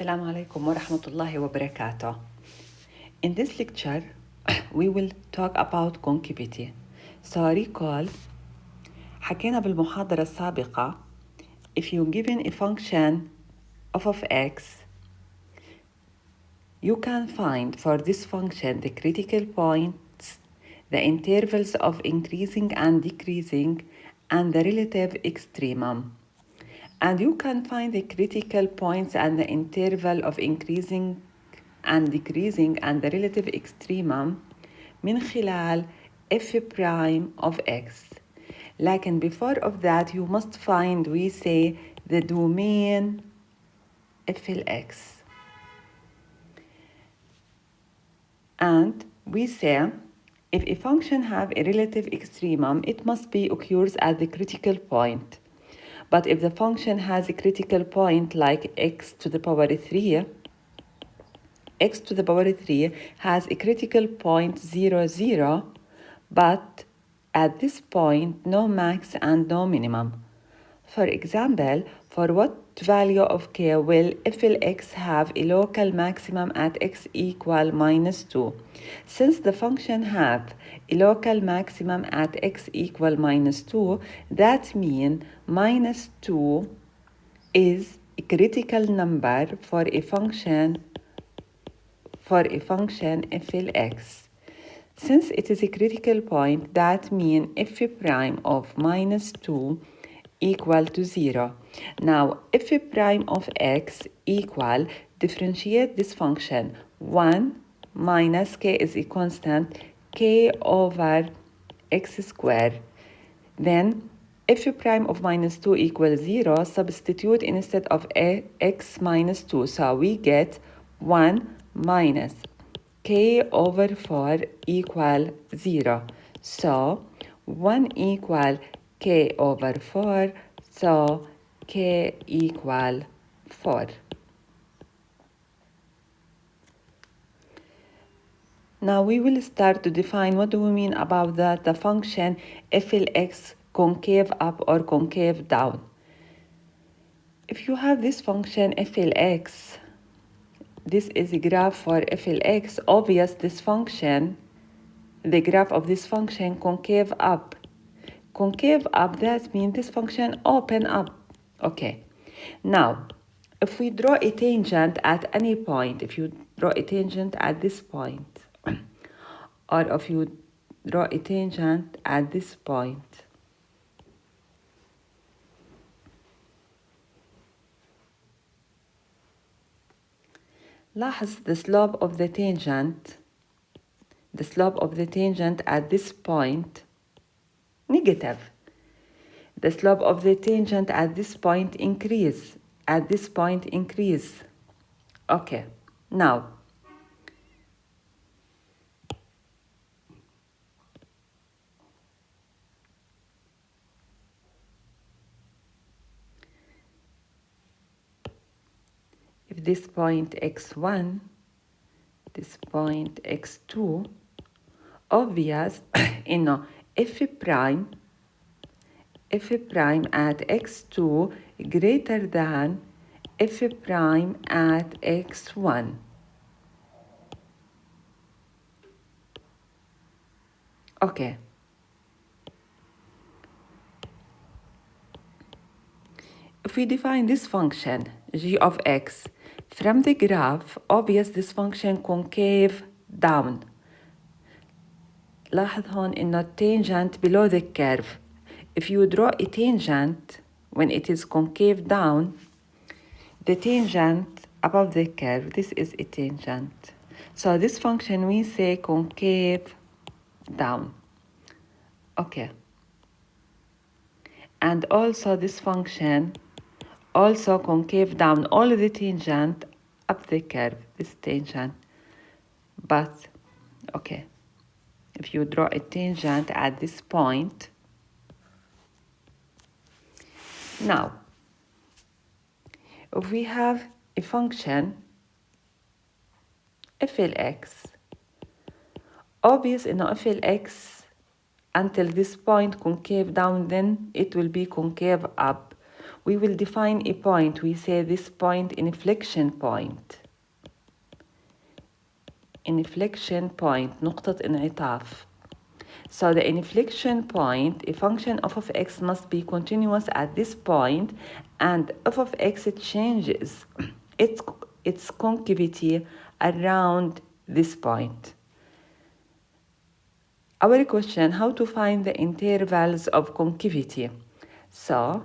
Assalamu alaikum wa rahmatullahi wa barakatuh. In this lecture, we will talk about concavity. So recall, حكينا بالمحاضرة السابقة, if you given a function of x, you can find for this function the critical points, the intervals of increasing and decreasing, and the relative extremum. And you can find the critical points and the interval of increasing and decreasing and the relative extremum من خلال f prime of x. لكن before of that you must find, we say, the domain f x. And we say if a function have a relative extremum, it must be occurs at the critical point. But if the function has a critical point like x to the power 3, x to the power 3 has a critical point 0, 0, but at this point no max and no minimum. For example, for what value of k will f(x) have a local maximum at x equal -2? Since the function have a local maximum at x equal -2, that means -2 is a critical number for a function f(x). Since it is a critical point, that means f prime of -2 equal to 0. Now, f prime of x equal, differentiate this function. 1 minus k is a constant, k over x squared. Then, f prime of -2 equals 0, substitute instead of x minus 2. So we get 1 minus k over 4 equal 0. So 1 equal k over 4, so k equal 4. Now we will start to define what do we mean about the function f(x) concave up or concave down. If you have this function f(x), this is a graph for f(x), obvious this function, the graph of this function concave up. Concave up, that means this function open up. Okay. Now, if we draw a tangent at any point, if you draw a tangent at this point, or if you draw a tangent at this point, لاحظ the slope of the tangent at this point negative. The slope of the tangent at this point increase. Okay, now if this point x1, this point x2, obvious إنه f prime at x2 greater than f prime at x1. Okay. If we define this function g of x from the graph, obvious this function concave down. لاحظ هون إنه tangent below the curve. If you draw a tangent when it is concave down, the tangent above the curve, this is a tangent. So this function we say concave down. Okay. And also this function also concave down, all the tangent up the curve, this tangent. But, okay, if you draw a tangent at this point, now, if we have a function f(x), obvious in f(x) until this point concave down, then it will be concave up. we will define a point. We say this point inflection point. Inflection point, نقطة انعطاف. So the inflection point, a function of x must be continuous at this point, and f of x changes its concavity around this point. Our question, how to find the intervals of concavity? So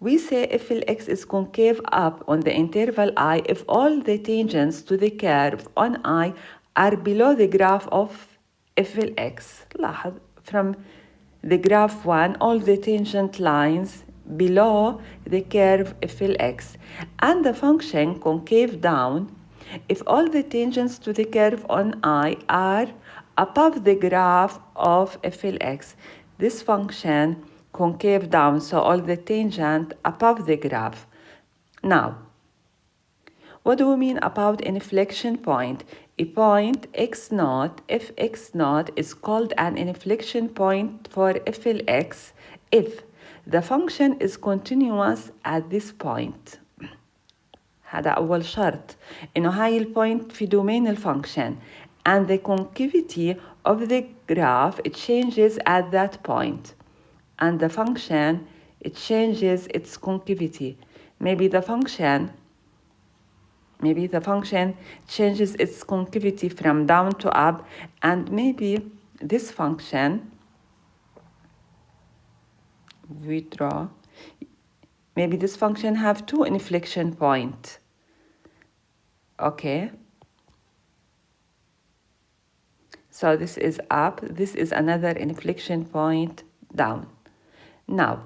we say if x is concave up on the interval I if all the tangents to the curve on I are below the graph of f(x). لاحظ from the graph 1 all the tangent lines below the curve f(x), and the function concave down if all the tangents to the curve on I are above the graph of f(x). This function concave down, so all the tangent above the graph. Now, what do we mean about inflection point? A point x0, if x0 is called an inflection point for f(x) if the function is continuous at this point. هذا أول شرط إنه هاي البوينت في domain الفانكشن and the concavity of the graph it changes at that point, and the function it changes its concavity. Maybe the function changes its concavity from down to up, and maybe this function we draw, maybe this function have two inflection points. Okay, so this is up, this is another inflection point down. Now,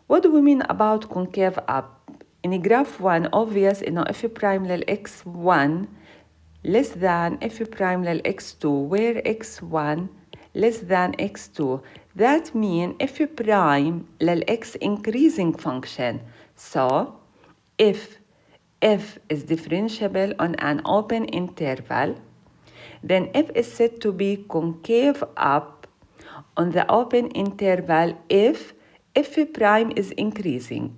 what do we mean about concave up? In graph 1, obvious إنه f prime للx1 less than f prime للx2, where x1 less than x2. That means f prime للx increasing function. So, if f is differentiable on an open interval, then f is said to be concave up on the open interval if f prime is increasing.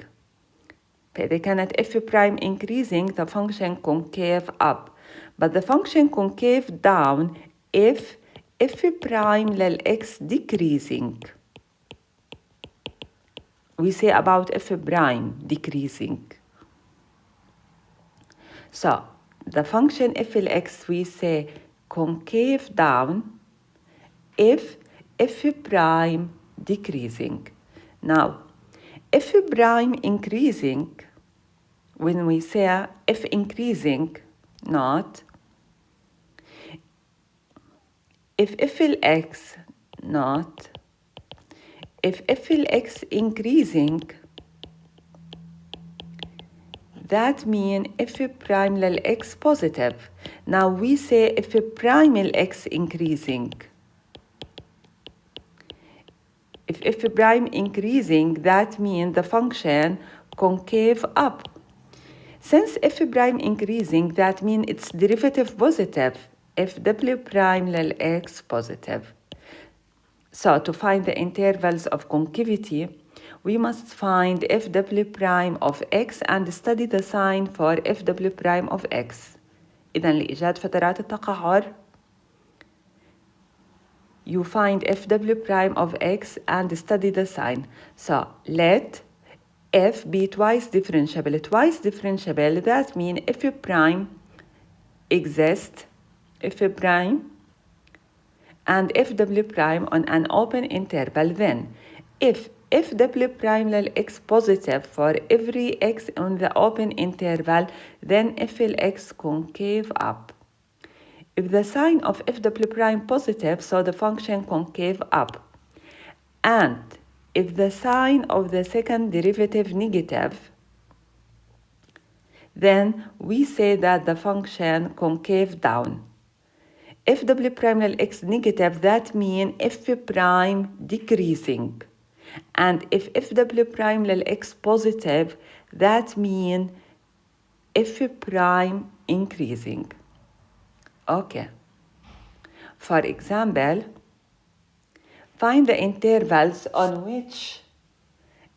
فإذا كانت f prime increasing, the function concave up. But the function concave down if f prime للx decreasing. We say about f prime decreasing. So, the function f x we say concave down if f prime decreasing. Now, f prime increasing, when we say f increasing, not, if f(x) not, if f(x) increasing, that means f prime للx positive. Now we say f prime لx increasing. If f prime increasing, that means the function concave up. Since f prime increasing, that means its derivative positive, f w prime للx positive. So to find the intervals of concavity, we must find f w prime of x and study the sign for f w prime of x. إذن لإيجاد فترات التقعر, you find f w prime of x and study the sign. So let f be twice differentiable. Twice differentiable, that means f prime exists, f prime and f w prime on an open interval. Then if f w prime للx positive for every x on the open interval, then f x concave up. If the sign of f w prime positive, so the function concave up. And if the sign of the second derivative negative, then we say that the function concave down. If w prime للx negative, that means f prime decreasing. And if w prime للx positive, that means f prime increasing. Okay. For example, Find the intervals on which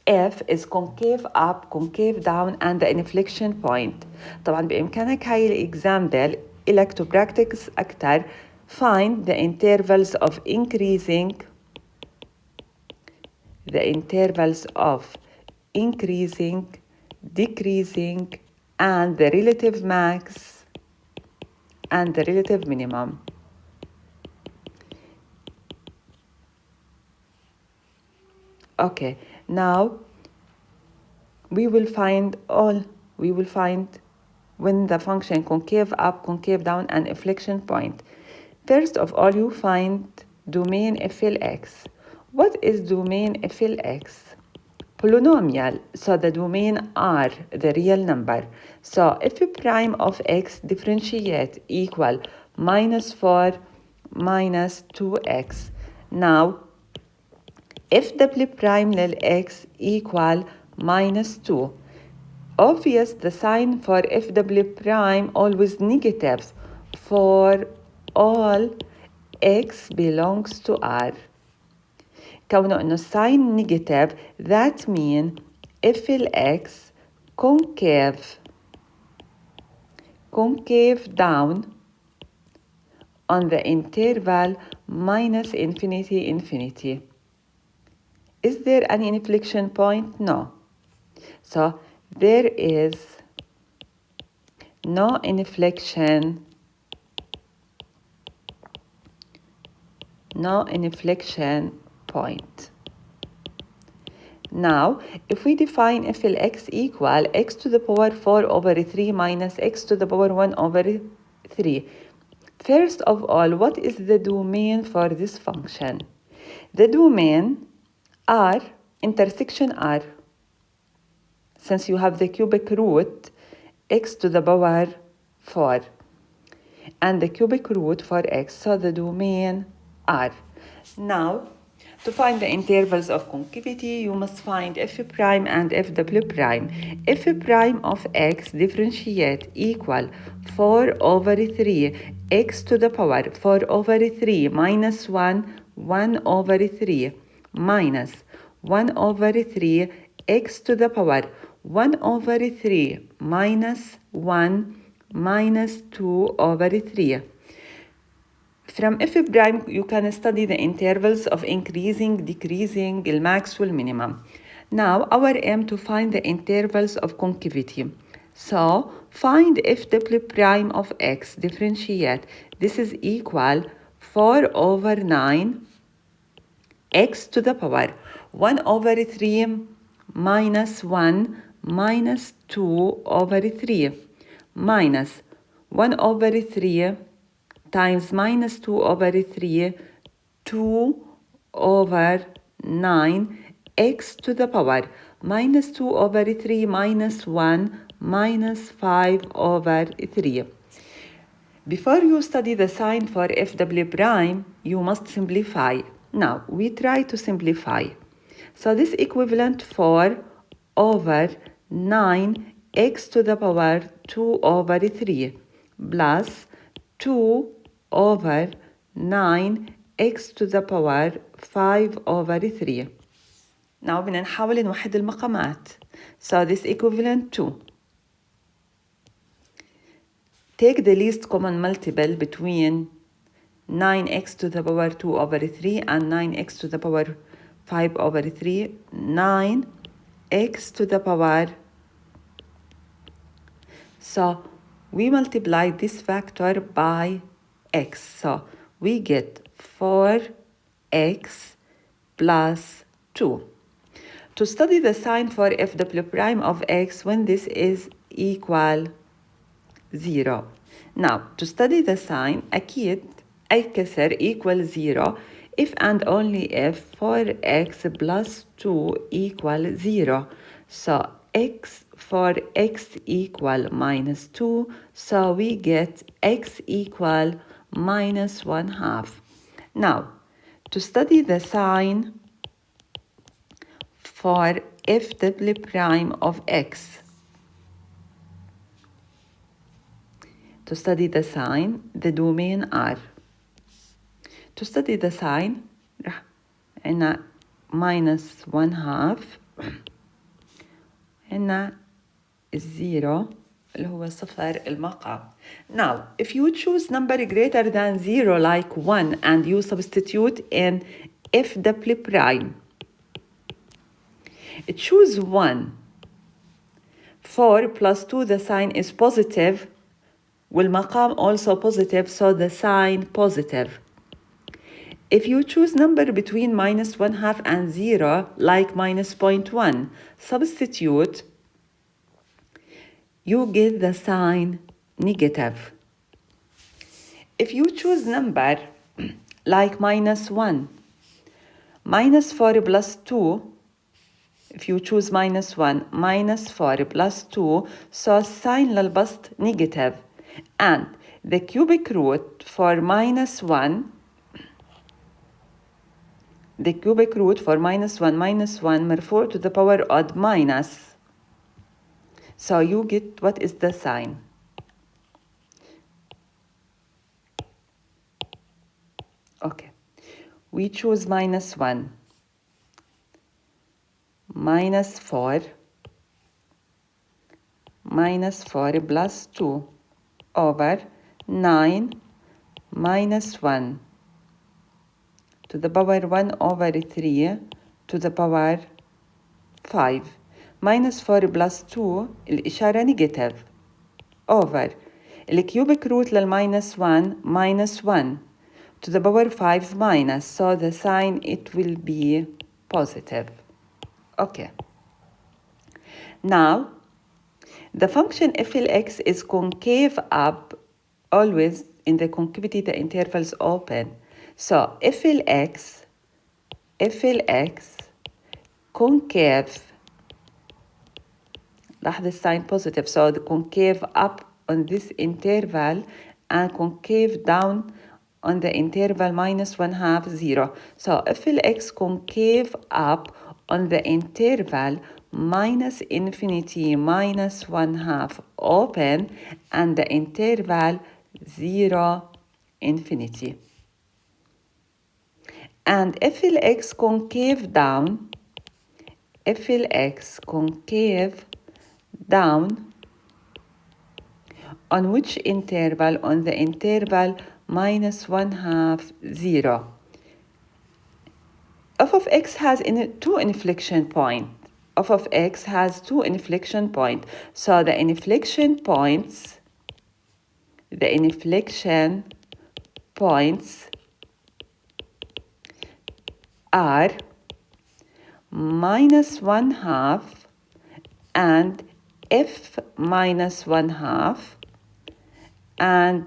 F is concave up, concave down and the inflection point. طبعا بإمكانك هاي الإكزامبل إلك to practice أكتر. Find the intervals of increasing decreasing and the relative max and the relative minimum. Okay, now we will find when the function concave up, concave down and inflection point. First of all, you find domain FLX. What is domain FLX? Polynomial, so the domain R, the real number. So f prime of x differentiate equal -4 minus 2x. Now, f double prime lil x equal -2. Obvious, the sign for f double prime always negative for all x belongs to R. كونه إنه sign negative, that mean FLX concave down on the interval -∞. Is there any inflection point? No. So there is no inflection point. Now, if we define FLX equal x to the power 4/3 minus x to the power 1/3. First of all, what is the domain for this function? The domain R intersection R. Since you have the cubic root x to the power 4 and the cubic root for x, so the domain R. Now, to find the intervals of concavity, you must find f prime and f double prime. F prime of x differentiate equal 4/3 x to the power 4/3 minus 1/3 minus 1/3 x to the power 1/3 minus 1 minus 2/3. From f prime, you can study the intervals of increasing, decreasing, the max will minimum. Now, our aim to find the intervals of concavity. So, find f double prime of x, differentiate. This is equal 4/9 x to the power 1/3 minus 1 minus 2/3 minus 1/3 times minus 2/3, 2/9 x to the power minus 2/3 minus 1 minus 5/3. Before you study the sign for f double prime, you must simplify. Now, we try to simplify. So this equivalent 4/9 x to the power 2/3 plus 2/9 x to the power 5/3. Now بدنا نحاول نوحد المقامات. So this equivalent to. Take the least common multiple between 9x to the power 2/3 and 9x to the power 5/3. 9x to the power. So we multiply this factor by x. So we get 4x plus 2. To study the sign for f double prime of x when this is equal 0. Now, to study the sign, أكيد أي كسر equal 0 if and only if 4x plus 2 equal 0. So x for x equal minus 2, so we get x equal minus 1/2. Now, to study the sign for f double prime of x. To study the sign, the domain R. To study the sign, رح هنا minus 1/2 هنا الزيرو اللي هو صفر المقام. Now, if you choose number greater than 0 like 1 and you substitute in f double prime, choose 1. 4 plus 2, the sign is positive. والمقام also positive, so the sign positive. If you choose number between minus 1/2 and 0, like minus 0.1, substitute, you get the sign negative. If you choose number like minus 1, minus 4 plus 2, if you choose minus 1, minus 4 plus 2, so sign للبسط negative. And the cubic root for minus 1, the cubic root for minus 1 مرفوع to the power odd minus. So you get what is the sign. Okay, we choose minus 1, minus 4, minus 4 plus 2 over 9 minus 1 to the power 1 over 3 to the power 5. minus 4 plus 2 الإشارة negative over الكيوبيك روت للماينس 1 minus 1 to the power 5 minus, so the sign it will be positive. Okay. Now, the function f(x) is concave up always in the concavity the intervals open. So f(x) concave, لاحظ sign positive, so the concave up on this interval and concave down on the interval minus 1/2 0. So f(x) concave up on the interval minus infinity minus 1/2 open and the interval 0 infinity. And f(x) concave down, f(x) concave down on which interval? On the interval minus 1/2 0. f of x has two inflection points. f of x has two inflection points. So the inflection points are minus 1/2 and f minus 1/2 and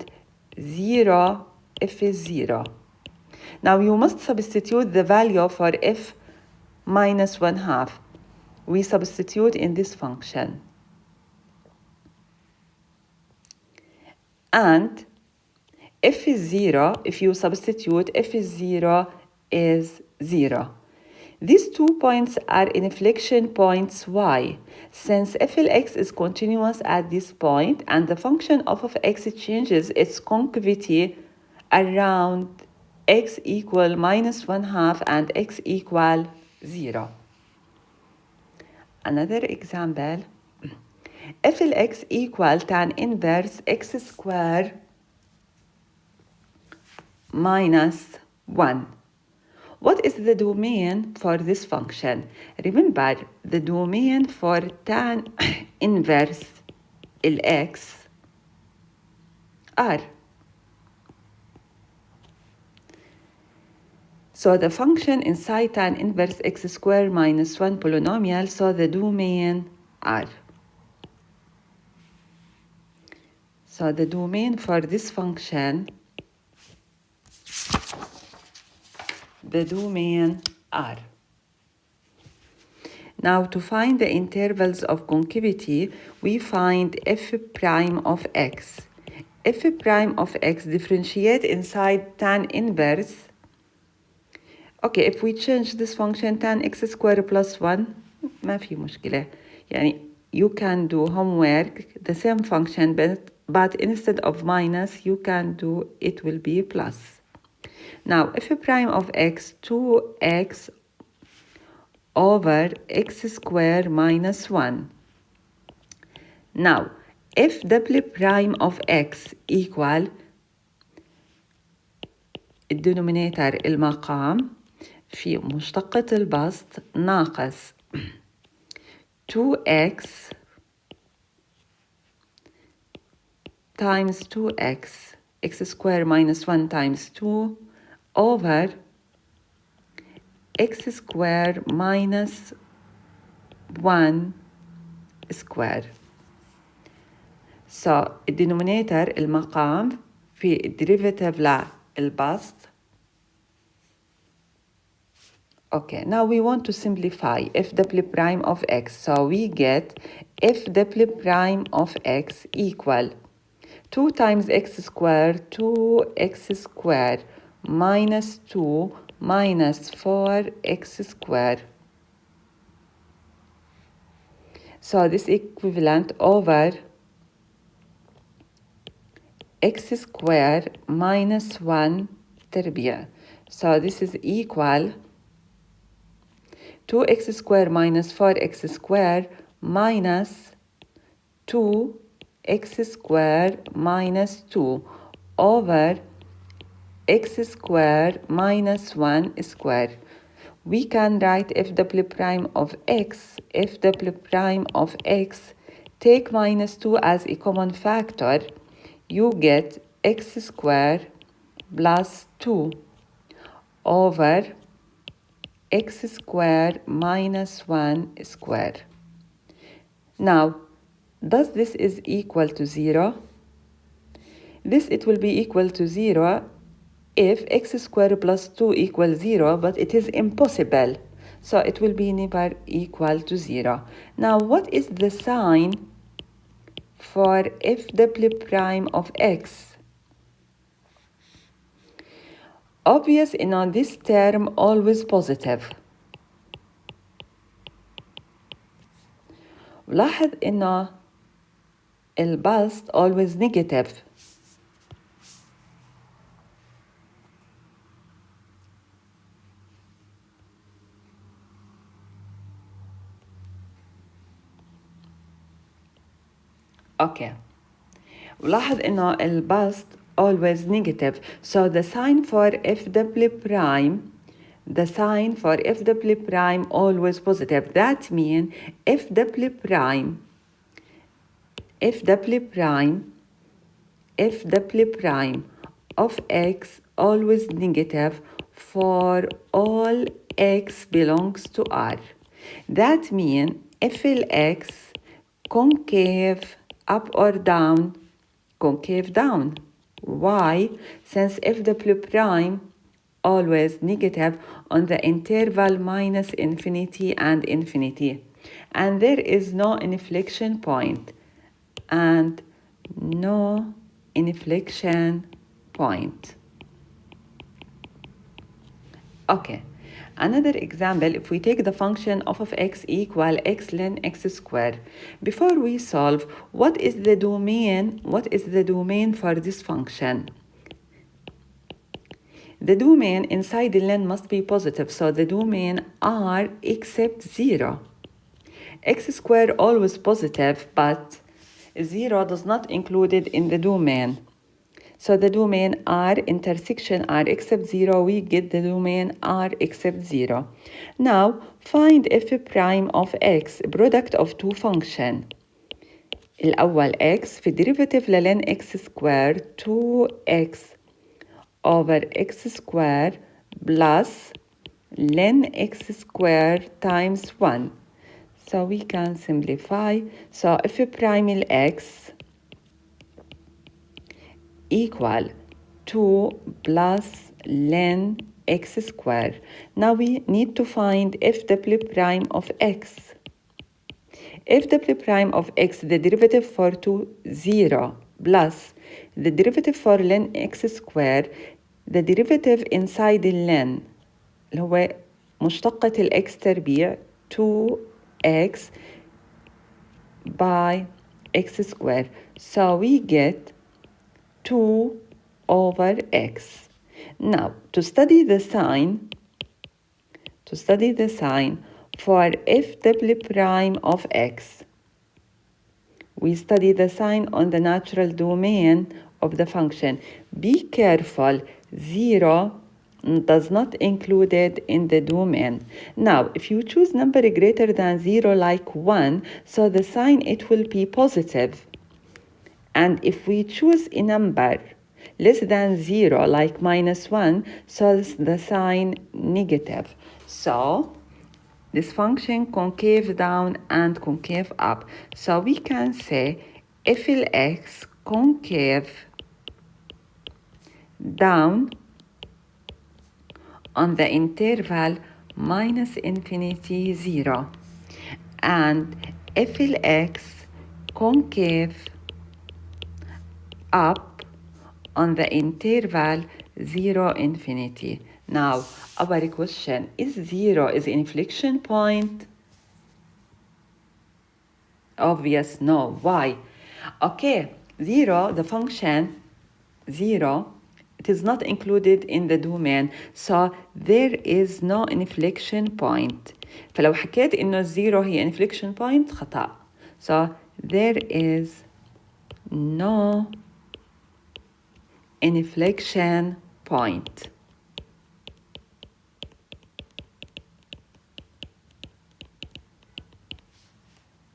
0 f is 0. Now you must substitute the value for f minus 1/2. We substitute in this function. And f is 0, if you substitute f is 0 is 0. These 2 points are inflection points y. Since f(x) is continuous at this point and the function of x changes its concavity around x equal minus 1/2 and x equal 0. Another example, f(x) equal tan inverse x square minus 1. What is the domain for this function? Remember, the domain for tan inverse x R. So the function inside tan inverse x square minus 1 polynomial, so the domain R. So the domain for this function, the domain R. Now to find the intervals of concavity, we find f prime of x. f prime of x differentiate inside tan inverse. Okay, if we change this function tan x square plus 1, ما في مشكلة. يعني you can do homework, the same function, but instead of minus, you can do, it will be plus. Now, f prime of x, 2x over x squared minus 1. Now, f double prime of x equal الدينوميناتور المقام في مشتقة البسط ناقص 2x times 2x x squared minus 1 times 2 over x squared minus 1 square. So الدينوميناتور المقام في الديريفاتيف للبسط. Okay, now we want to simplify f double prime of x. So we get f double prime of x equal 2 times x squared, 2x squared minus 2 minus 4x squared. So this equivalent over x squared minus 1 تربيع. So this is equal 2x squared minus 4x squared minus 2x squared minus 2 over x squared minus 1 squared. We can write f double prime of x, f double prime of x, take minus 2 as a common factor, you get x squared plus 2 over x squared minus 1 squared. Now, does this is equal to 0? This it will be equal to 0 if x squared plus 2 equals 0, but it is impossible. So it will be never equal to 0. Now, what is the sign for f double prime of x? Obvious in this term always positive. لاحظ إنه البسط always negative. Okay. ولاحظ إنه البسط always negative. So the sign for f double prime, the sign for f double prime always positive. That means f double prime of x always negative for all x belongs to R. That means if x concave up or down, concave down. Why? Since f double prime always negative on the interval minus infinity and infinity, and there is no inflection point and no inflection point. Okay, another example, if we take the function f of x equal x ln x squared. Before we solve, what is the domain? What is the domain for this function? The domain inside the ln must be positive, so the domain R except 0. X squared always positive, but 0 does not included in the domain. So the domain R intersection R except 0, we get the domain R except 0. Now find f prime of x, product of two function. الأول x في derivative للن x squared 2x over x squared plus ln x squared times 1. So we can simplify. So f prime x equal 2 plus ln x squared. Now we need to find f double prime of x. F double prime of x, the derivative for 2, 0, plus the derivative for ln x squared, the derivative inside ln اللي هو مشتقة الx تربيع 2x by x squared. So we get 2 over x. Now, to study the sign for f double prime of x, we study the sign on the natural domain of the function. Be careful, 0 does not include it in the domain. Now, if you choose number greater than 0 like 1, so the sign it will be positive. And if we choose a number less than 0 like -1, so the sign negative. So this function concave down and concave up. So we can say f of x concave down on the interval -infinity 0 and f of x concave up on the interval 0 infinity. Now, our question is 0 is inflection point? Obvious no. Why? Okay, 0, the function 0, it is not included in the domain, so there is no inflection point. فلو حكيت إنه 0 هي inflection point خطأ. So there is no inflection point.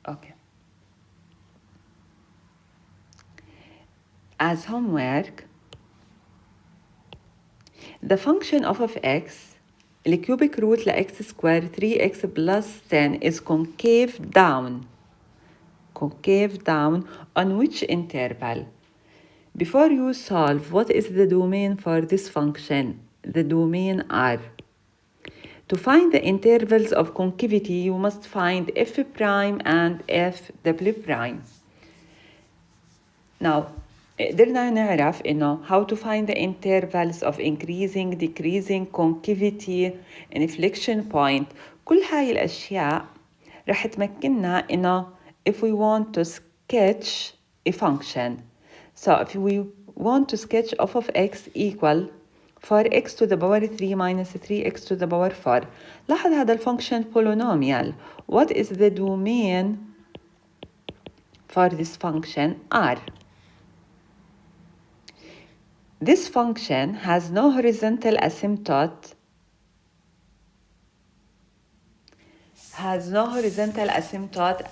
Okay. As homework, the function of x, the cubic root x squared 3x plus 10 is concave down on which interval? Before you solve, what is the domain for this function? The domain R. To find the intervals of concavity, you must find f prime and f double prime. Now, قدرنا نعرف إنه how to find the intervals of increasing, decreasing, concavity, inflection point. كل هاي الأشياء رح تمكننا إنه if we want to sketch a function. So if we want to sketch f of x equal 4x to the power 3 minus 3x to the power 4. لاحظ هذا الفانكشن polynomial. What is the domain for this function? R. This function has no horizontal asymptote,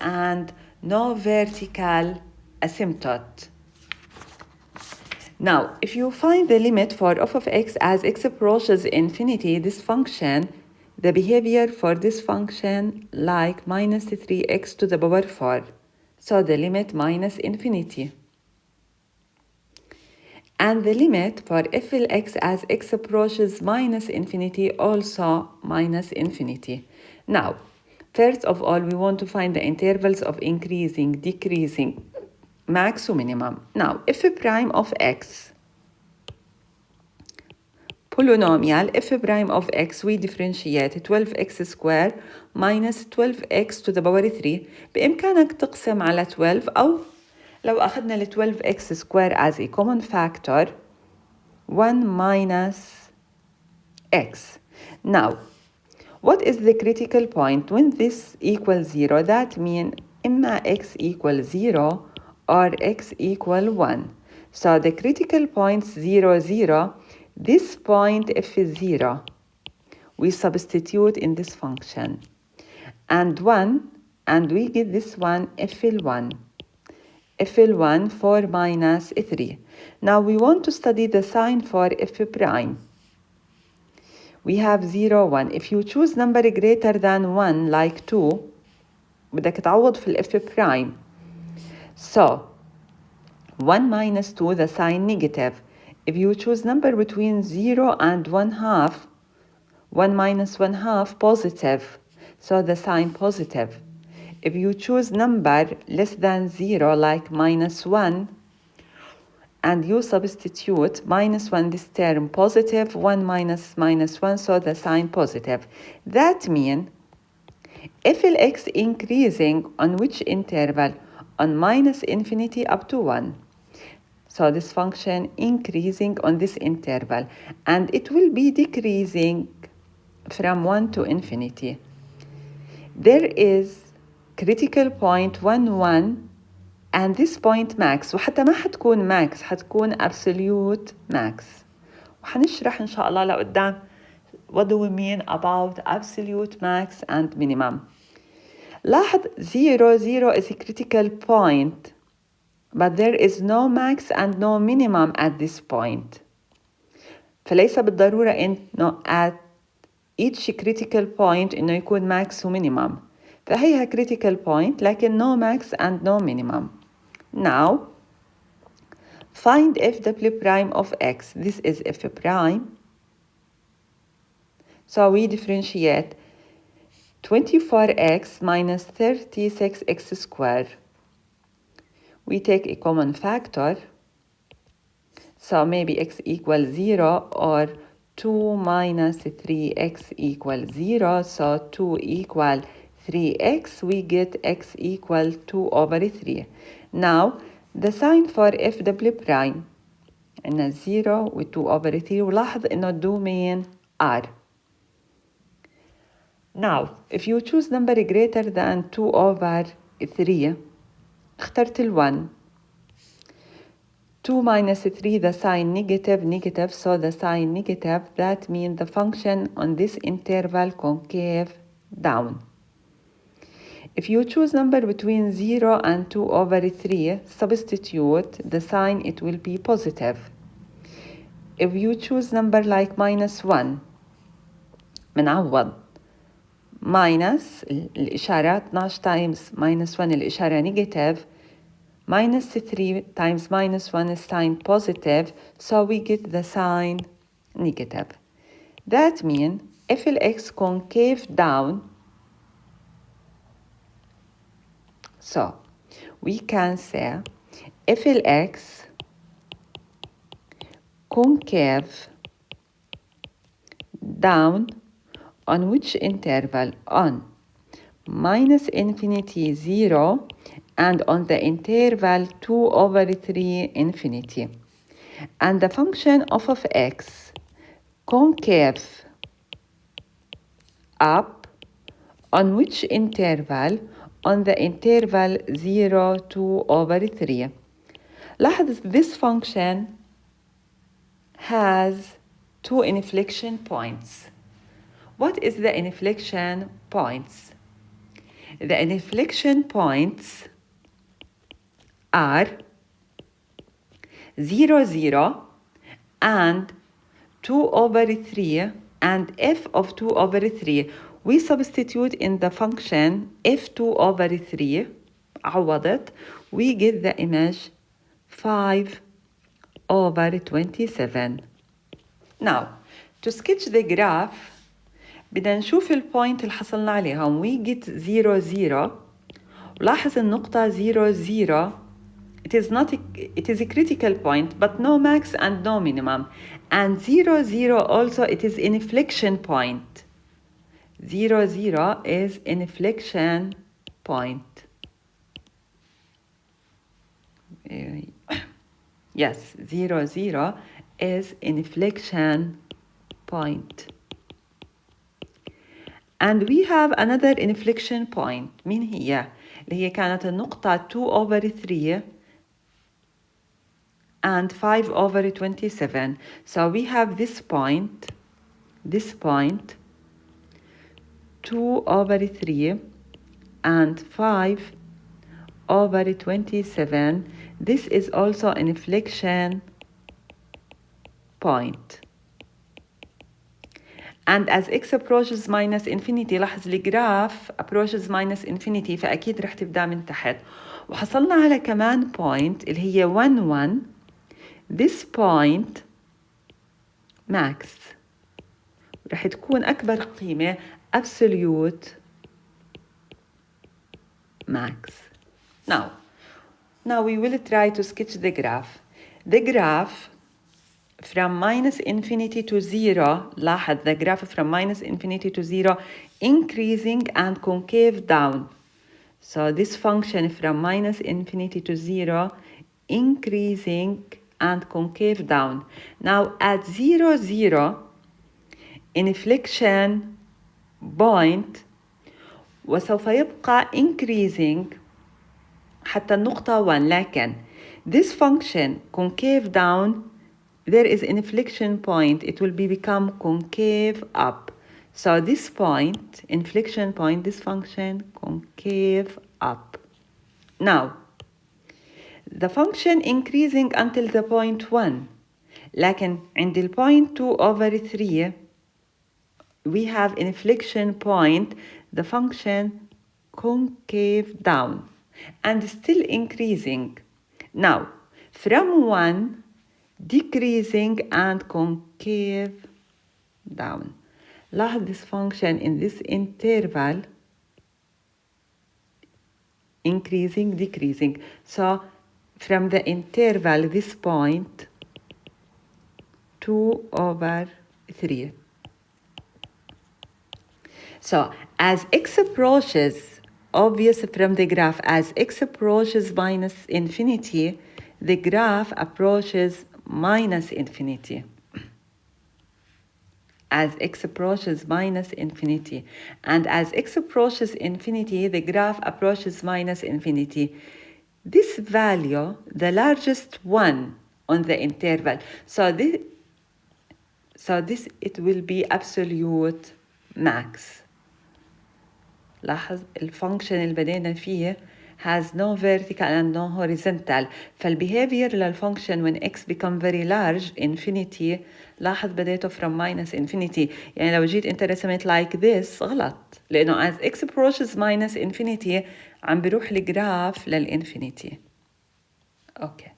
and no vertical asymptote. Now, if you find the limit for f of x as x approaches infinity, this function, the behavior for this function like minus 3x to the power 4. So the limit minus infinity. And the limit for f of x as x approaches minus infinity also minus infinity. Now, first of all, we want to find the intervals of increasing, decreasing, max or minimum. Now, f prime of x, polynomial f prime of x, we differentiate 12x squared minus 12x to the power 3. بإمكانك تقسم على 12 أو لو أخذنا ال 12x squared as a common factor 1 minus x. Now, what is the critical point when this equals 0? That means إما x equals 0 or x equal 1. So the critical points 0, 0. This point f is 0. We substitute in this function. And 1, and we get this one FL1. FL1 4 minus 3. Now we want to study the sign for f prime. We have 0, 1. If you choose number greater than 1 like 2, بدك تعوض في f prime. So 1 minus 2, the sign negative. If you choose number between 0 and 1/2, 1 minus 1/2 positive. So the sign positive. If you choose number less than 0 like -1, and you substitute -1 this term positive, 1 minus -1, so the sign positive. That means f of x increasing on which interval? On minus infinity up to 1. So this function increasing on this interval, and it will be decreasing from 1 to infinity. There is critical point 1 1 and this point max، وحتى ما حتكون max، حتكون absolute max. وحنشرح إن شاء الله لقدام what do we mean about absolute max and minimum. لاحظ 0 0 is a critical point, but there is no max and no minimum at this point. فليس بالضرورة إنه at each critical point إنه يكون max و minimum. فهيها critical point لكن no max and no minimum. Now find f(w) prime of x. This is f prime. So we differentiate 24x minus 36x squared. We take a common factor. So maybe x equals 0 or 2 minus 3x equals 0. So 2 equal 3x. We get x equal 2 over 3. Now the sign for f(w) prime إنه 0 و 2 over 3. ولاحظ إنه الدومين R. Now if you choose number greater than 2 over 3 اخترت ال 1. 2 minus 3 the sign negative, so the sign negative, that means the function on this interval concave down. If you choose number between 0 and 2 over 3, substitute the sign, it will be positive. If you choose number like minus 1, منعوض minus الإشارة 12 times minus 1 الإشارة negative, minus 3 times minus 1 is sign positive, so we get the sign negative. That means if x concave down, so we can say if x concave down on which interval? On minus infinity 0 and on the interval 2 over 3 infinity. And the function of x concave up on which interval? On the interval 0 2 over 3. لاحظ this function has two inflection points. What is the inflection points? The inflection points are 0 0 and 2 over 3 and f of 2 over 3. We substitute in the function f2 over 3, عوضت, we get the image 5 over 27. Now, to sketch the graph, بدنا نشوف البوينت اللي حصلنا عليهم. We get 0 0. ولاحظ النقطة 0 0. It is a critical point, but no max and no minimum. And 0 0 also it is an inflection point. 0 0 is an inflection point. Yes, 0 0 is an inflection point. And we have another inflection point. مين هي؟ اللي هي كانت النقطة 2 over 3 and 5 over 27. So we have this point, 2 over 3 and 5 over 27. This is also an inflection point. And as x approaches minus infinity, لاحظ الجراف approaches minus infinity، فأكيد رح تبدأ من تحت. وحصلنا على كمان point اللي هي 1 1. This point max رح تكون أكبر قيمة absolute max. Now we will try to sketch the graph. The graph from minus infinity to 0, لاحظ the graph from minus infinity to 0 increasing and concave down. So this function from minus infinity to 0 increasing and concave down. Now at 0, 0 inflection point وسوف يبقى increasing حتى النقطة 1. لكن this function concave down, there is an inflection point, it will become concave up. So this point, inflection point, this function concave up. Now the function increasing until the point 1. لكن عند the point 2 over 3 we have inflection point, the function concave down and still increasing. Now from 1 decreasing and concave down. لاحظ this function in this interval increasing, decreasing. So from the interval this point 2 over 3. So as x approaches, obvious from the graph, as x approaches minus infinity, the graph approaches minus infinity. As x approaches minus infinity. And as x approaches infinity, the graph approaches minus infinity. This value, the largest one on the interval. So this it will be absolute max. لاحظ الفانكشن اللي بدينا فيه has no vertical and no horizontal. فالbehavior للفانكشن when x become very large infinity, لاحظ بديته from minus infinity. يعني لو جيت انت رسمت like this غلط، لأنه as x approaches minus infinity عم بروح الجراف للinfinity. Okay.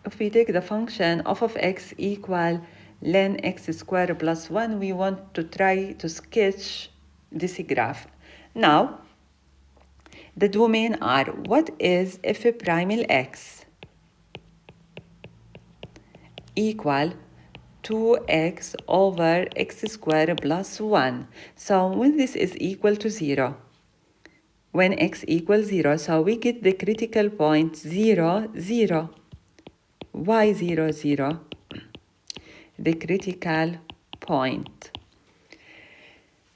If we take the function f of x equal ln x squared plus 1, we want to try to sketch this graph. Now, the domain are, what is f prime x? Equal 2x over x squared plus 1. So when this is equal to 0, when x equals 0, so we get the critical point 0, 0. Why 0, 0? The critical point.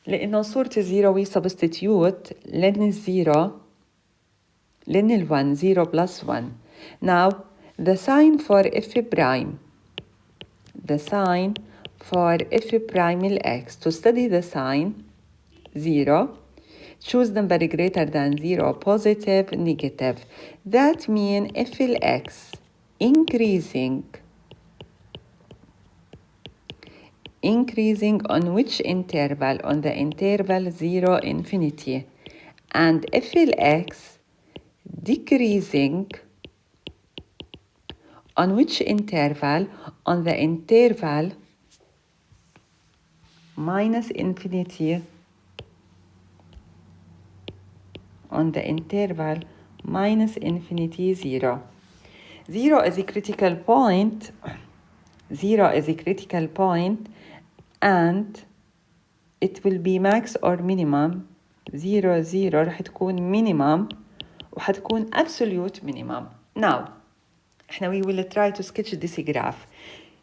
لأنه صورة 0 we substitute لن 0 لن 1 0 plus 1. Now the sign for f prime. The sign for f prime x. To study the sign 0, choose number greater than 0, positive, negative. That means f x increasing on which interval? On the interval 0 infinity. And f x decreasing on which interval? On the interval minus infinity. On the interval minus infinity 0. 0 is a critical point. 0 is a critical point, and it will be max or minimum. 0 0 رح تكون minimum وحتكون absolute minimum. Now we will try to sketch this graph.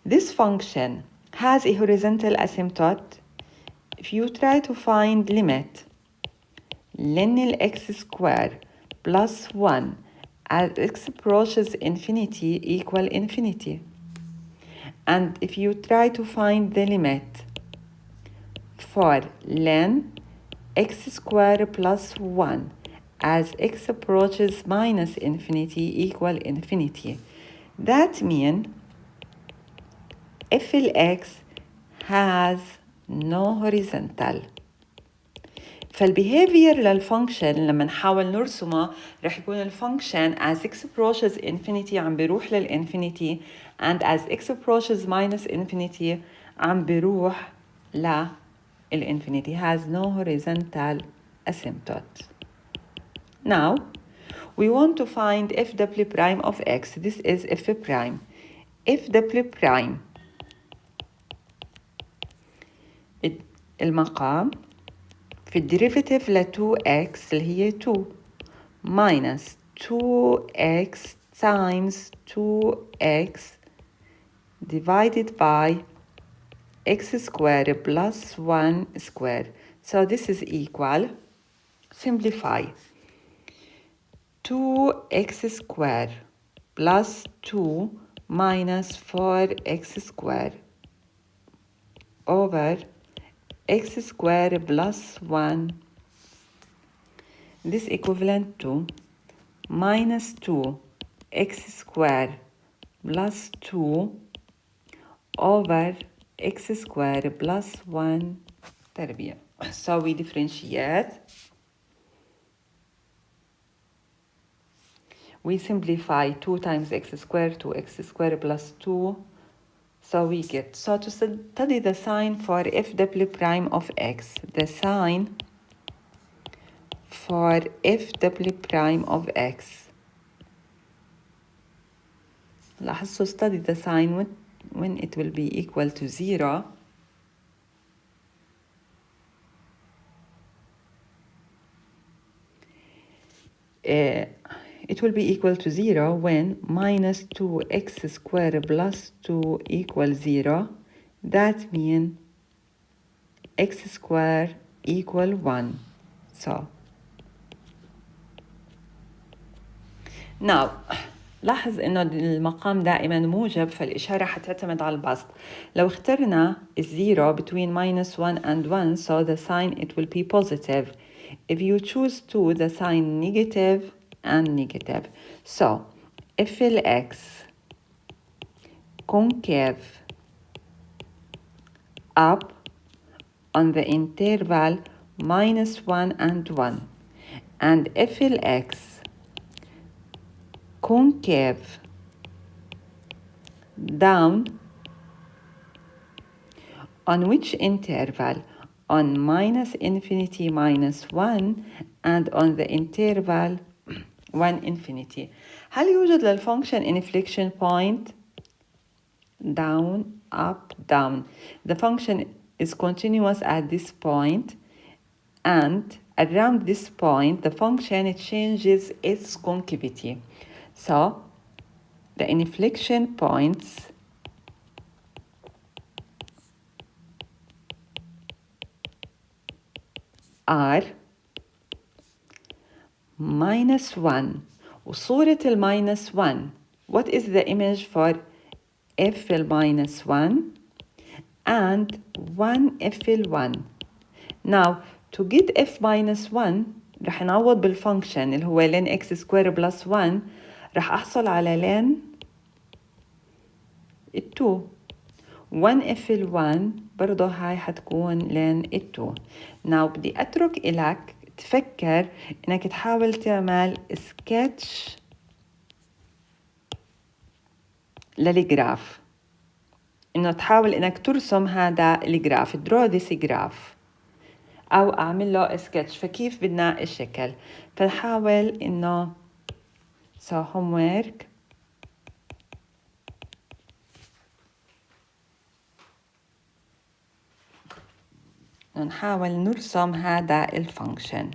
This function has a horizontal asymptote. If you try to find limit ln x squared plus 1 as x approaches infinity equal infinity. And if you try to find the limit for ln x squared plus 1 as x approaches minus infinity equal infinity, that means f x has no horizontal. فالbehavior للفانكشن لما نحاول نرسمه رح يكون الفانكشن as x approaches infinity عم بيروح للinfinity, and as x approaches minus infinity عم بيروح للinfinity, has no horizontal asymptote. Now we want to find f double prime of x. This is f prime. f double prime المقام في الديريفيتيف ل 2x اللي هي 2 minus 2x times 2x divided by x squared plus 1 squared. So this is equal, simplify, 2x squared plus 2 minus 4x squared over x squared plus 1. This equivalent to minus 2x squared plus 2 over x squared plus 1 تربيع. So we differentiate. We simplify 2 times x squared to x squared plus 2. So we get, so to study the sign for f double prime of x, the sign for f double prime of x. لاحظوا study the sign when it will be equal to 0. It will be equal to 0 when minus 2x squared plus 2 equals 0. That means x squared equal 1. So now لاحظ إنه المقام دائما موجب، فالإشارة حتعتمد على البسط. لو اخترنا الزيرو between minus 1 and 1, so the sign it will be positive. If you choose 2, the sign negative and negative. So if x concave up on the interval minus 1 and 1, and if x concave down on which interval? On minus infinity minus 1 and on the interval 1 infinity. هل يوجد للفانكشن inflection point? Down, up, down. The function is continuous at this point, and around this point the function changes its concavity. So the inflection points are minus 1. وصورة minus 1, what is the image for f minus 1 and 1 f1. Now to get f minus 1 رح نعوض بالفانكشن اللي هو ln x square plus 1. رح أحصل على ln 2. 1 f1 برضه هاي حتكون ln 2. Now بدي أترك إلك تفكر إنك تحاول تعمل سكتش للجراف، إنه تحاول إنك ترسم هذا الجراف، draw this graph، أو أعمل له سكتش. فكيف بدنا الشكل؟ فنحاول إنه so homework نحاول نرسم هذا الفانكشن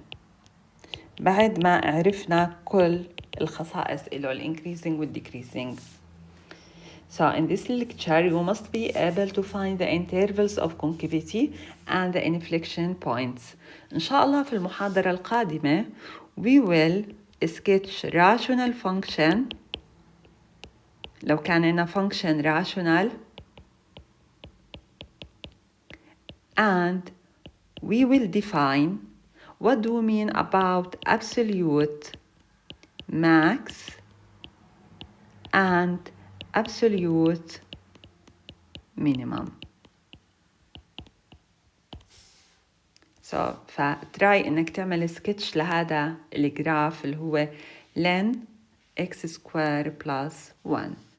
بعد ما عرفنا كل الخصائص له increasing و decreasing. So in this lecture you must be able to find the intervals of concavity and the inflection points. إن شاء الله في المحاضرة القادمة we will sketch rational function. لو كان لنا function rational, and we will define what do we mean about absolute max and absolute minimum. So فتراي انك تعمل سكتش لهذا الجراف اللي هو ln x square plus 1.